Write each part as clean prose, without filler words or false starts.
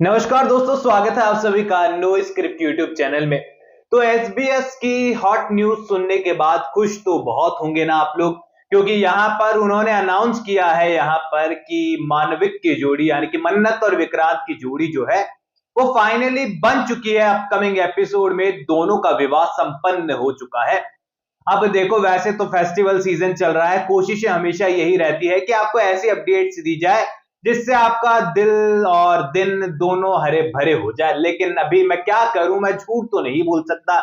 नमस्कार दोस्तों, स्वागत है आप सभी का नो स्क्रिप्ट यूट्यूब चैनल में। तो एसबीएस की हॉट न्यूज सुनने के बाद खुश तो बहुत होंगे ना आप लोग, क्योंकि यहाँ पर उन्होंने अनाउंस किया है यहाँ पर कि मानविक की जोड़ी यानी कि मन्नत और विक्रांत की जोड़ी जो है वो फाइनली बन चुकी है। अपकमिंग एपिसोड में दोनों का विवाह संपन्न हो चुका है। अब देखो, वैसे तो फेस्टिवल सीजन चल रहा है, कोशिशें हमेशा यही रहती है कि आपको ऐसी अपडेट्स दी जाए जिससे आपका दिल और दिन दोनों हरे भरे हो जाए। लेकिन अभी मैं क्या करूं, मैं झूठ तो नहीं बोल सकता।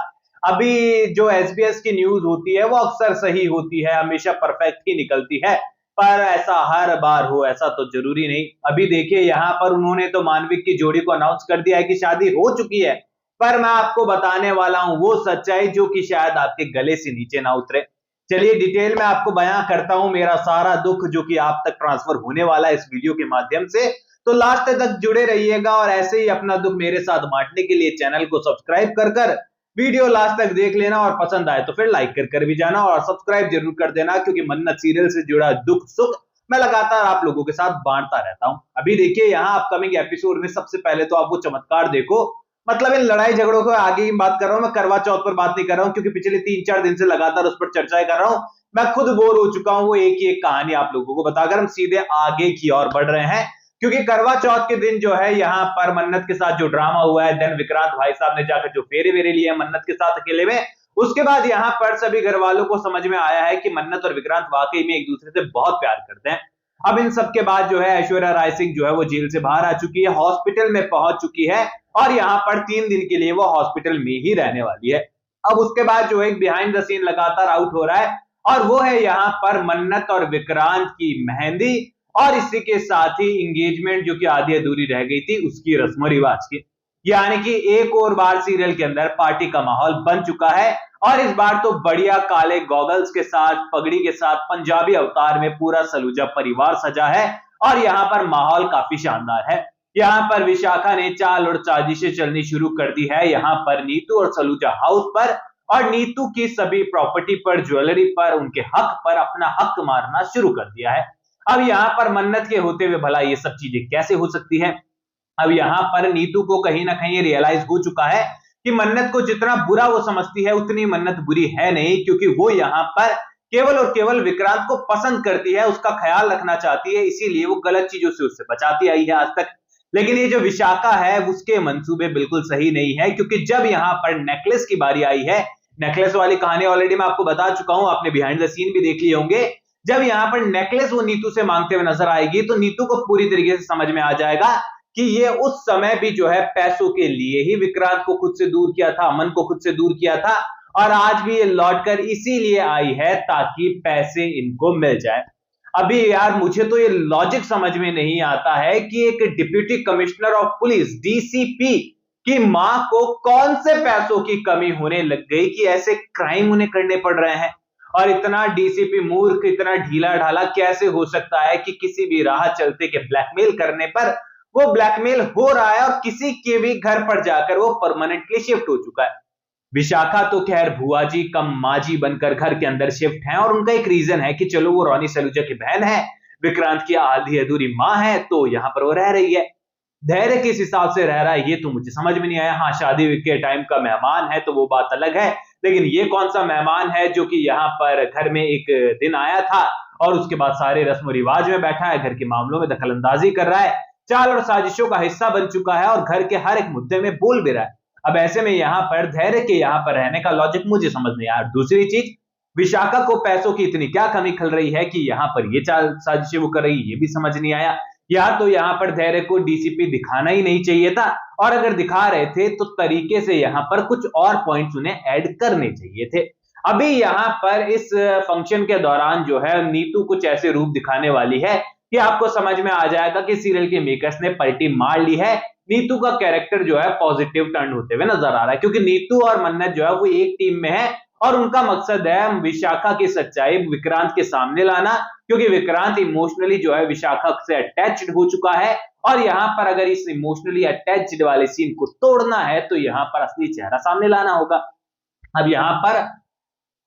अभी जो एसबीएस की न्यूज होती है वो अक्सर सही होती है, हमेशा परफेक्ट ही निकलती है, पर ऐसा हर बार हो ऐसा तो जरूरी नहीं। अभी देखिए, यहाँ पर उन्होंने तो मानविक की जोड़ी को अनाउंस कर दिया है कि शादी हो चुकी है, पर मैं आपको बताने वाला हूं वो सच्चाई जो कि शायद आपके गले से नीचे ना उतरे। चलिए डिटेल में आपको बयां करता हूं मेरा सारा दुख जो कि आप तक ट्रांसफर होने वाला है इस वीडियो के माध्यम से। तो लास्ट तक जुड़े रहिएगा और ऐसे ही अपना दुख मेरे साथ बांटने के लिए चैनल को सब्सक्राइब कर वीडियो लास्ट तक देख लेना और पसंद आए तो फिर लाइक कर भी जाना और सब्सक्राइब जरूर कर देना, क्योंकि मन्नत सीरियल से जुड़ा दुख सुख मैं लगातार आप लोगों के साथ बांटता रहता हूं। अभी देखिए, यहाँ अपकमिंग एपिसोड में सबसे पहले तो आप वो चमत्कार देखो। मतलब इन लड़ाई झगड़ों को आगे की बात कर रहा हूं, मैं करवा चौथ पर बात नहीं कर रहा हूं, क्योंकि पिछले 3-4 दिन से लगातार उस पर चर्चाएं कर रहा हूं। मैं खुद बोर हो चुका हूं वो एक ही एक कहानी आप लोगों को बताकर। हम सीधे आगे की ओर बढ़ रहे हैं, क्योंकि करवा चौथ के दिन जो है यहाँ पर मन्नत के साथ जो ड्रामा हुआ है, देन विक्रांत भाई साहब ने जाकर जो फेरे वेरे लिए मन्नत के साथ अकेले में, उसके बाद यहाँ पर सभी घर वालों को समझ में आया है कि मन्नत और विक्रांत वाकई में एक दूसरे से बहुत प्यार करते हैं। अब इन सब के बाद जो है ऐश्वर्या राय सिंह जो है वो जेल से बाहर आ चुकी है, हॉस्पिटल में पहुंच चुकी है और यहाँ पर 3 दिन के लिए वो हॉस्पिटल में ही रहने वाली है। अब उसके बाद जो एक बिहाइंड द सीन लगातार आउट हो रहा है और वो है यहाँ पर मन्नत और विक्रांत की मेहंदी और इसी के साथ ही एंगेजमेंट जो कि आधी अधूरी रह गई थी उसकी रस्म रिवाज की। यानी कि एक और बार सीरियल के अंदर पार्टी का माहौल बन चुका है और इस बार तो बढ़िया काले गॉगल्स के साथ, पगड़ी के साथ, पंजाबी अवतार में पूरा सलूजा परिवार सजा है और यहाँ पर माहौल काफी शानदार है। यहाँ पर विशाखा ने चाल और साजिशें चलनी शुरू कर दी है यहाँ पर नीतू और सलूजा हाउस पर, और नीतू की सभी प्रॉपर्टी पर, ज्वेलरी पर, उनके हक पर अपना हक मारना शुरू कर दिया है। अब यहाँ पर मन्नत के होते हुए भला ये सब चीजें कैसे हो सकती है? अब यहाँ पर नीतू को कहीं ना कहीं रियलाइज हो चुका है कि मन्नत को जितना बुरा वो समझती है उतनी मन्नत बुरी है नहीं, क्योंकि वो यहाँ पर केवल और केवल विक्रांत को पसंद करती है, उसका ख्याल रखना चाहती है, इसीलिए वो गलत चीजों से उससे बचाती आई है आज तक। लेकिन ये जो विशाखा है उसके मंसूबे बिल्कुल सही नहीं है, क्योंकि जब यहाँ पर नेकलेस की बारी आई है, नेकलेस वाली कहानी ऑलरेडी मैं आपको बता चुका हूं, आपने बिहाइंड द सीन भी देख लिए होंगे। जब यहाँ पर नेकलेस वो नीतू से मांगते हुए नजर आएगी तो नीतू को पूरी तरीके से समझ में आ जाएगा कि ये उस समय भी जो है पैसों के लिए ही विक्रांत को खुद से दूर किया था, अमन को खुद से दूर किया था, और आज भी ये लौटकर इसीलिए आई है ताकि पैसे इनको मिल जाए। अभी यार मुझे तो ये लॉजिक समझ में नहीं आता है कि एक deputy commissioner of police DCP की मां को कौन से पैसों की कमी होने लग गई कि ऐसे क्राइम उन्हें करने पड़ रहे हैं। और इतना डीसीपी मूर्ख, इतना ढीला ढाला कैसे हो सकता है कि किसी भी राह चलते के ब्लैकमेल करने पर वो ब्लैकमेल हो रहा है और किसी के भी घर पर जाकर वो परमानेंटली शिफ्ट हो चुका है। विशाखा तो खैर भुआ जी कम माजी बनकर घर के अंदर शिफ्ट है और उनका एक रीजन है कि चलो वो रोनी सलूजा की बहन है, विक्रांत की आधी अधूरी मां है, तो यहां पर वो रह रही है। धैर्य किस हिसाब से रह रहा है ये तो मुझे समझ में नहीं आया। हाँ, शादी के टाइम का मेहमान है तो वो बात अलग है, लेकिन ये कौन सा मेहमान है जो कि यहाँ पर घर में एक दिन आया था और उसके बाद सारे रस्म रिवाज में बैठा है, घर के मामलों में दखल अंदाजी कर रहा है, चाल और साजिशों का हिस्सा बन चुका है और घर के हर एक मुद्दे में बोल भी रहा है। अब ऐसे में यहाँ पर धैर्य के यहाँ पर रहने का लॉजिक मुझे समझ नहीं आया। दूसरी चीज, विशाखा को पैसों की इतनी क्या कमी खल रही है कि यहाँ पर ये चाल साजिशें वो कर रही है, ये भी समझ नहीं आया। या तो यहाँ पर धैर्य को डीसीपी दिखाना ही नहीं चाहिए था, और अगर दिखा रहे थे तो तरीके से यहाँ पर कुछ और पॉइंट्स उन्हें ऐड करने चाहिए थे। अभी यहाँ पर इस फंक्शन के दौरान जो है नीतू कुछ ऐसे रूप दिखाने वाली है कि आपको समझ में आ जाएगा कि सीरियल के मेकर्स ने पलटी मार ली है। नीतू का कैरेक्टर जो है पॉजिटिव टर्न होते हुए नजर आ रहा है, क्योंकि नीतू और मन्नत जो है वो एक टीम में है और उनका मकसद है विशाखा की सच्चाई विक्रांत के सामने लाना, क्योंकि विक्रांत इमोशनली जो है विशाखा से अटैच्ड हो चुका है और यहाँ पर अगर इस इमोशनली अटैच्ड वाले सीन को तोड़ना है तो यहाँ पर असली चेहरा सामने लाना होगा। अब यहाँ पर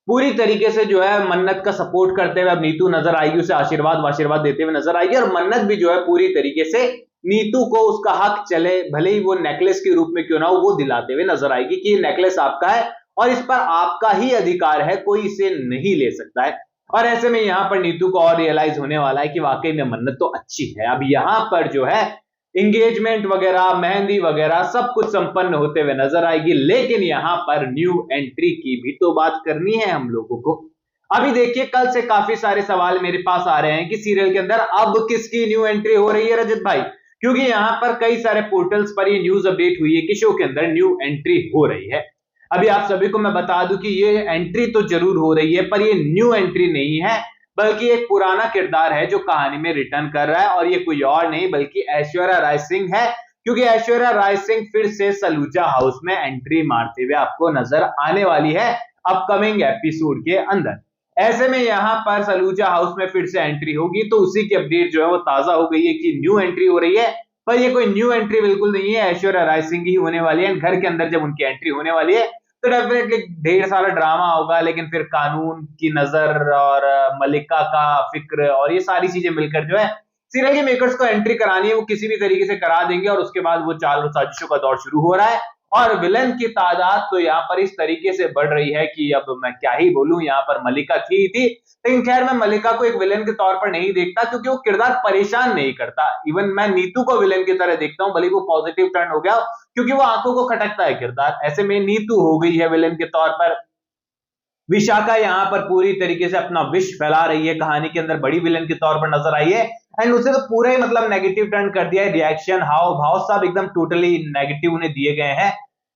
पूरी तरीके से जो है मन्नत का सपोर्ट करते हुए अब नीतू नजर आएगी, उसे आशीर्वाद देते हुए नजर आएगी और मन्नत भी जो है पूरी तरीके से नीतू को उसका हक चले, भले ही वो नेकलेस के रूप में क्यों ना हो, वो दिलाते हुए नजर आएगी कि ये नेकलेस आपका है और इस पर आपका ही अधिकार है, कोई इसे नहीं ले सकता है। और ऐसे में यहां पर नीतू को और रियलाइज होने वाला है कि वाकई में मन्नत तो अच्छी है। अब यहां पर जो है एंगेजमेंट वगैरह, मेहंदी वगैरह सब कुछ संपन्न होते हुए नजर आएगी, लेकिन यहां पर न्यू एंट्री की भी तो बात करनी है हम लोगों को। अभी देखिए, कल से काफी सारे सवाल मेरे पास आ रहे हैं कि सीरियल के अंदर अब किसकी न्यू एंट्री हो रही है रजत भाई, क्योंकि यहां पर कई सारे पोर्टल्स पर ये न्यूज अपडेट हुई है कि शो के अंदर न्यू एंट्री हो रही है। अभी आप सभी को मैं बता दूं कि ये एंट्री तो जरूर हो रही है, पर ये न्यू एंट्री नहीं है, बल्कि एक पुराना किरदार है जो कहानी में रिटर्न कर रहा है, और ये कोई और नहीं बल्कि ऐश्वर्या राय सिंह है, क्योंकि ऐश्वर्या राय सिंह फिर से सलूजा हाउस में एंट्री मारते हुए आपको नजर आने वाली है अपकमिंग एपिसोड के अंदर। ऐसे में यहां पर सलूजा हाउस में फिर से एंट्री होगी, तो उसी की अपडेट जो है वो ताजा हो गई है कि न्यू एंट्री हो रही है, पर ये कोई न्यू एंट्री बिल्कुल नहीं है, ऐश्वर्या राय सिंह ही होने वाली है। घर के अंदर जब उनकी एंट्री होने वाली है तो डेफिनेटली ढेर सारा ड्रामा होगा, लेकिन फिर कानून की नजर और मलिका का फिक्र और ये सारी चीजें मिलकर जो है सीरियल के मेकर्स को एंट्री करानी है, वो किसी भी तरीके से करा देंगे, और उसके बाद वो चाल और साजिशों का दौर शुरू हो रहा है। और विलन की तादाद तो यहाँ पर इस तरीके से बढ़ रही है कि अब मैं क्या ही बोलूं। यहाँ पर मलिका थी, लेकिन खैर मैं मलिका को एक विलन के तौर पर नहीं देखता, क्योंकि वो किरदार परेशान नहीं करता। इवन मैं नीतू को विलन की तरह देखता हूं, भले वो पॉजिटिव टर्न हो गया, क्योंकि वो आंखों को खटकता है किरदार। ऐसे में नीतू हो गई है विलन के तौर पर। विशाखा यहाँ पर पूरी तरीके से अपना विष फैला रही है, कहानी के अंदर बड़ी विलन के तौर पर नजर आई है, एंड उसे तो पूरा ही मतलब नेगेटिव टर्न कर दिया है। रिएक्शन, हाव भाव सब एकदम टोटली नेगेटिव उन्हें दिए गए हैं,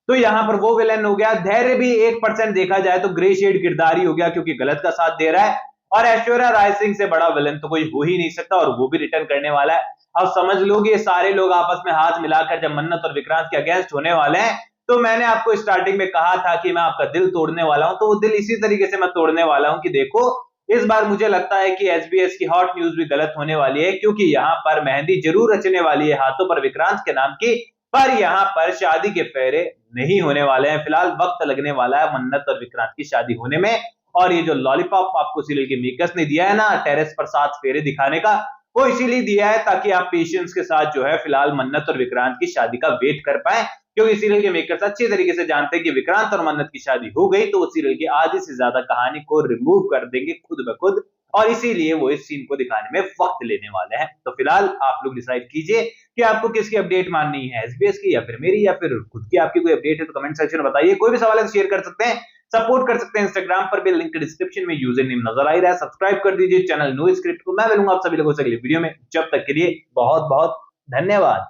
तो यहां पर वो विलन हो गया। धैर्य भी 1% देखा जाए तो ग्रे शेड किरदार ही हो गया, क्योंकि गलत का साथ दे रहा है, और ऐश्वर्या राय सिंह से बड़ा विलन तो कोई हो ही नहीं सकता, और वो भी रिटर्न करने वाला है। अब समझ लो कि ये सारे लोग आपस में हाथ मिलाकर जब मन्नत और विक्रांत के अगेंस्ट होने वाले हैं, तो मैंने आपको स्टार्टिंग में कहा था कि मैं आपका दिल तोड़ने वाला हूं, तो वो दिल इसी तरीके से मैं तोड़ने वाला हूं कि देखो, इस बार मुझे लगता है कि एसबीएस की हॉट न्यूज भी गलत होने वाली है, क्योंकि यहां पर मेहंदी जरूर रचने वाली है हाथों पर विक्रांत के नाम की, पर यहां पर शादी के फेरे नहीं होने वाले हैं। फिलहाल वक्त लगने वाला है मन्नत और विक्रांत की शादी होने में, और ये जो लॉलीपॉप आपको सीरियल के मेकर्स ने दिया है ना टेरेस पर 7 फेरे दिखाने का, वो इसीलिए दिया है ताकि आप पेशेंस के साथ जो है फिलहाल मन्नत और विक्रांत की शादी का वेट कर पाए, क्योंकि सीरियल के मेकर्स अच्छी तरीके से जानते हैं कि विक्रांत और मन्नत की शादी हो गई तो वो सीरियल की आधी से ज्यादा कहानी को रिमूव कर देंगे खुद ब खुद, और इसीलिए वो इस सीन को दिखाने में वक्त लेने वाले हैं। तो फिलहाल आप लोग डिसाइड कीजिए कि आपको किसकी अपडेट माननी है, एसबीएस की या फिर मेरी, या फिर खुद की आपकी कोई अपडेट है तो कमेंट सेक्शन में बताइए। कोई भी सवाल है तो शेयर कर सकते हैं, सपोर्ट कर सकते हैं इंस्टाग्राम पर भी, लिंक डिस्क्रिप्शन में यूजर नेम नजर आ रहा है। सब्सक्राइब कर दीजिए चैनल नो स्क्रिप्ट को। मैं मिलूंगा आप सभी लोगों से अगली वीडियो में, जब तक के लिए बहुत बहुत धन्यवाद।